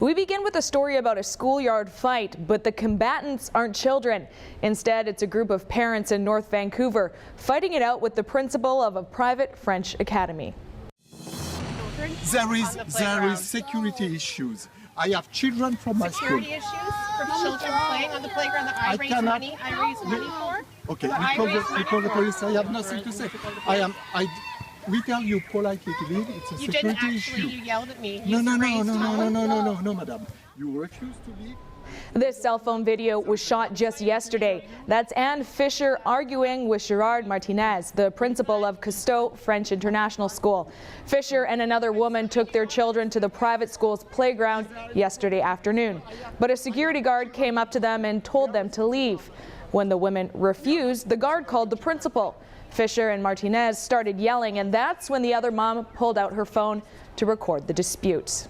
We begin with a story about a schoolyard fight, but the combatants aren't children. Instead, it's a group of parents in North Vancouver fighting it out with the principal of a private French academy. There is security issues. I have children from my school. Security issues for children playing on the playground that I raise money for? Okay, we call the police. I have nothing to say. We tell you politely to leave. It's a You security didn't actually, issue. you yelled at me. No, madam. You refuse to leave. This cell phone video was shot just yesterday. That's Anne Fisher arguing with Gerard Martinez, the principal of Cousteau French International School. Fisher and another woman took their children to the private school's playground yesterday afternoon. But a security guard came up to them and told them to leave. When the women refused, the guard called the principal. Fisher and Martinez started yelling, and that's when the other mom pulled out her phone to record the dispute.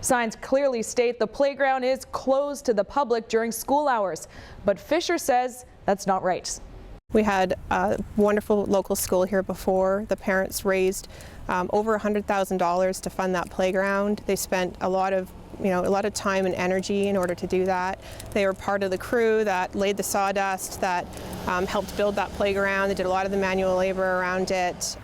Signs clearly state the playground is closed to the public during school hours, but Fisher says that's not right. We had a wonderful local school here before. The parents raised over $100,000 to fund that playground. They spent a lot of time and energy in order to do that. They were part of the crew that laid the sawdust, that helped build that playground. They did a lot of the manual labor around it.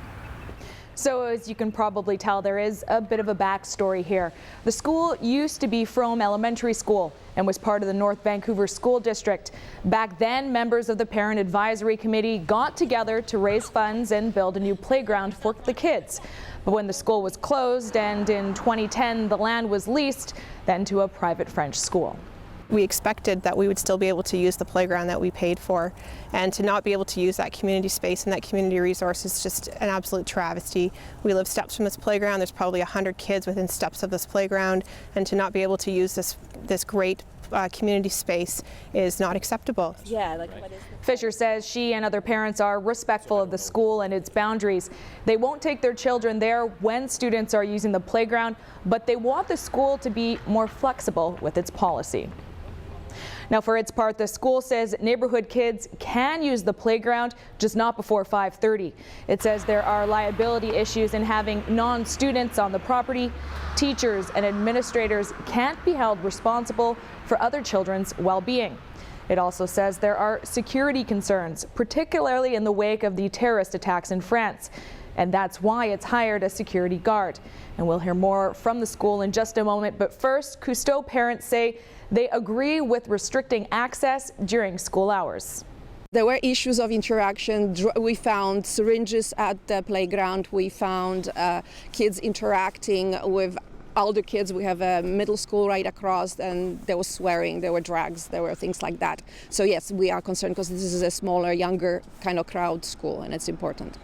So as you can probably tell, there is a bit of a backstory here. The school used to be Frome Elementary School and was part of the North Vancouver School District. Back then, members of the Parent Advisory Committee got together to raise funds and build a new playground for the kids. But when the school was closed and in 2010 the land was leased, then to a private French school. We expected that we would still be able to use the playground that we paid for, and to not be able to use that community space and that community resource is just an absolute travesty. We live steps from this playground. There's probably 100 kids within steps of this playground, and to not be able to use this great community space is not acceptable. Fisher says she and other parents are respectful of the school and its boundaries. They won't take their children there when students are using the playground, but they want the school to be more flexible with its policy. Now, for its part, the school says neighborhood kids can use the playground, just not before 5:30. It says there are liability issues in having non-students on the property. Teachers and administrators can't be held responsible for other children's well-being. It also says there are security concerns, particularly in the wake of the terrorist attacks in France. And that's why it's hired a security guard. And we'll hear more from the school in just a moment. But first, Cousteau parents say they agree with restricting access during school hours. There were issues of interaction. We found syringes at the playground. We found kids interacting with older kids. We have a middle school right across, and there was swearing, there were drugs, there were things like that. So yes, we are concerned because this is a smaller, younger kind of crowd school, and it's important.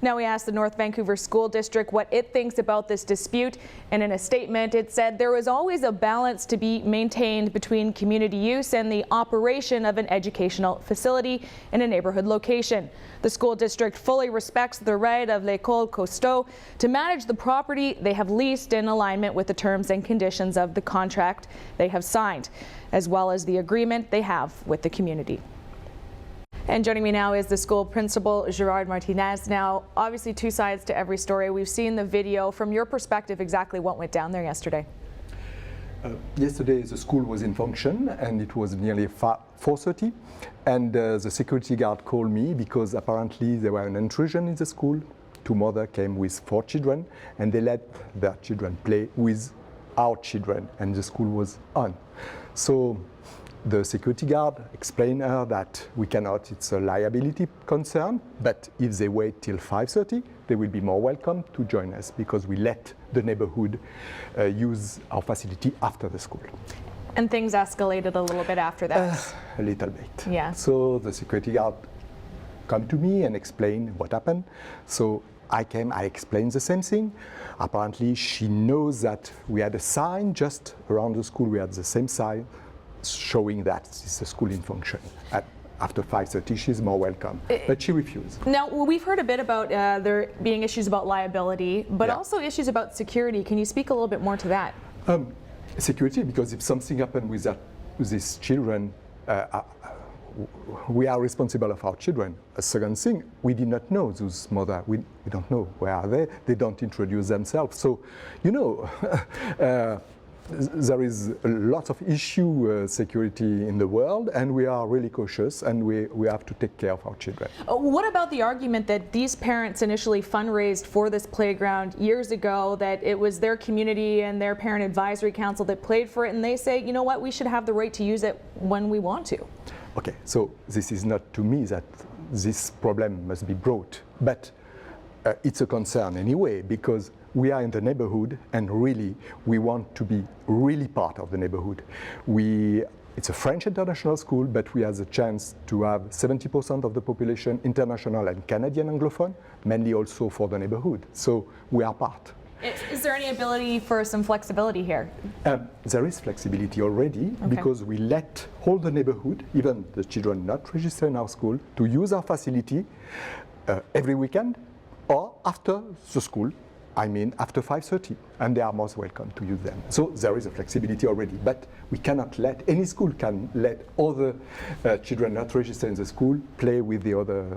Now we asked the North Vancouver School District what it thinks about this dispute, and in a statement it said there is always a balance to be maintained between community use and the operation of an educational facility in a neighborhood location. The school district fully respects the right of L'École Cousteau to manage the property they have leased in alignment with the terms and conditions of the contract they have signed, as well as the agreement they have with the community. And joining me now is the school principal, Gerard Martinez. Now, obviously two sides to every story. We've seen the video. From your perspective, exactly what went down there yesterday? Yesterday the school was in function and it was nearly 4:30, and the security guard called me because apparently there was an intrusion in the school. Two mothers came with 4 children and they let their children play with our children, and the school was on. So the security guard explained her that we cannot, it's a liability concern, but if they wait till 5:30, they will be more welcome to join us because we let the neighborhood use our facility after the school. And things escalated a little bit after that. A little bit. Yeah. So the security guard come to me and explain what happened. So I came, I explained the same thing. Apparently she knows that we had a sign just around the school, we had the same sign showing that it's a school in function. After 5:30, she's more welcome, but she refused. Now, we've heard a bit about there being issues about liability, but also issues about security. Can you speak a little bit more to that? Security, because if something happened with these children, we are responsible of our children. A second thing, we did not know those mothers. We don't know where are they. They don't introduce themselves. So, you know, there is a lot of issue security in the world, and we are really cautious, and we have to take care of our children. What about the argument that these parents initially fundraised for this playground years ago, that it was their community and their parent advisory council that paid for it, and they say, you know what, we should have the right to use it when we want to? Okay, so this is not to me that this problem must be brought, but it's a concern anyway, because we are in the neighborhood, and really we want to be really part of the neighborhood. It's a French international school, but we have the chance to have 70% of the population international and Canadian Anglophone, mainly also for the neighborhood. So we are part. Is there any ability for some flexibility here? There is flexibility already, because we let all the neighborhood, even the children not registered in our school, to use our facility every weekend or after the school. I mean, after 5:30, and they are most welcome to use them. So there is a flexibility already, but we cannot let, any school can let other children not registered in the school play with the other,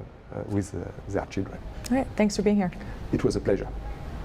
with their children. All right, thanks for being here. It was a pleasure.